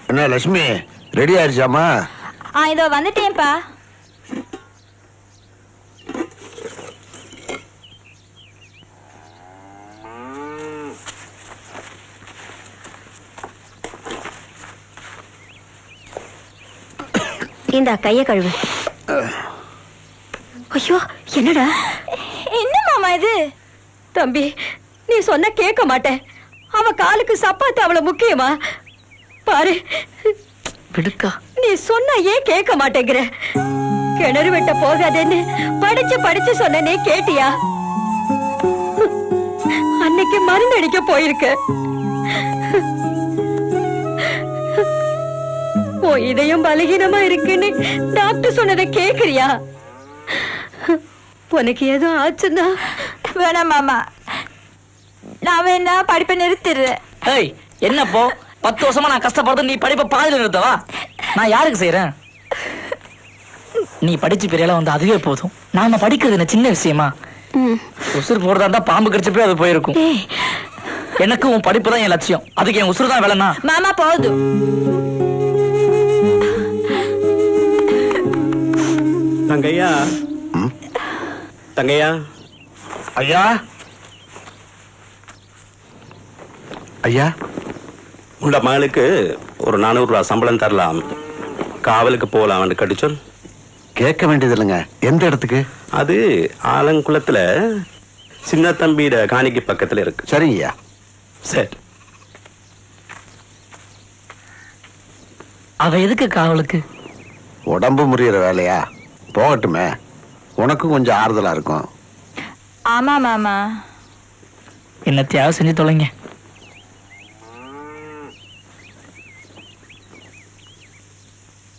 என்ன லட்சுமி, ரெடி ஆயிடுச்சாமா? இதோ வந்துட்டேன்ப்பா. இந்த கைய கழுவு. ஐயோ, என்னடா? என்ன மாமா இது? தம்பி, நீ சொன்ன கேட்க மாட்டேன். அவ காலுக்கு சப்பாத்து அவ்வளவு முக்கியமா? பாரு விடுக்கா, நீ சொன்ன ஏன் கேட்க மாட்டேங்கிற? கிணறு வெட்ட போகாதேன்னு படிச்சு சொன்னே கேட்டியா? அன்னைக்கு மருந்து அடிக்க போயிருக்க. இதயம் பலகீனமா இருக்குன்னு டாக்டர் சொன்னதை கேக்குறியா? உனக்கு ஏதோ ஆச்சுன்னா வேணாம் மாமா, நான் வேணா படிப்பை நிறுத்திடுறேன். ஏய், என்னப்போ 10 வருஷமா நான் கஷ்டப்படுறது நீ படிப்பை பாதியில நிறுத்தவா? நான் யாருக்கு செய்யறேன்? நீ படிச்சு பெரியால வந்து அதுவே போதும். நாம படிக்கிறது என்ன சின்ன விஷயமா? உசுறு போடுறதா இருந்தா பாம்பு கடிச்சு போய் அது போயிருக்கும். எனக்கு உன் படிப்பு தான் என் லட்சியம். அதுக்கு என் உசுறு தான் வேலைன்னா மாமா போதும். தங்கையா, தங்கையா. ஐயா, ஐயா, உண்ட மகளுக்கு ஒரு 400 ரூபா சம்பளம் தரலாம், காவலுக்கு போகலாம் கடிச்சொல். கேட்க வேண்டியது இல்லைங்க. எந்த இடத்துக்கு? அது ஆலங்குளத்துல சின்ன தம்பியோட காணிக்கு பக்கத்துல இருக்கு. சரிங்கய்யா. சரி. அவ எதுக்கு காவலுக்கு? உடம்பு முறியற வேலையா? போகட்டுமே, உனக்கும் கொஞ்சம் ஆறுதலா இருக்கும். ஆமா மாமா, என்ன தியாகம் செஞ்சு தொலைங்க.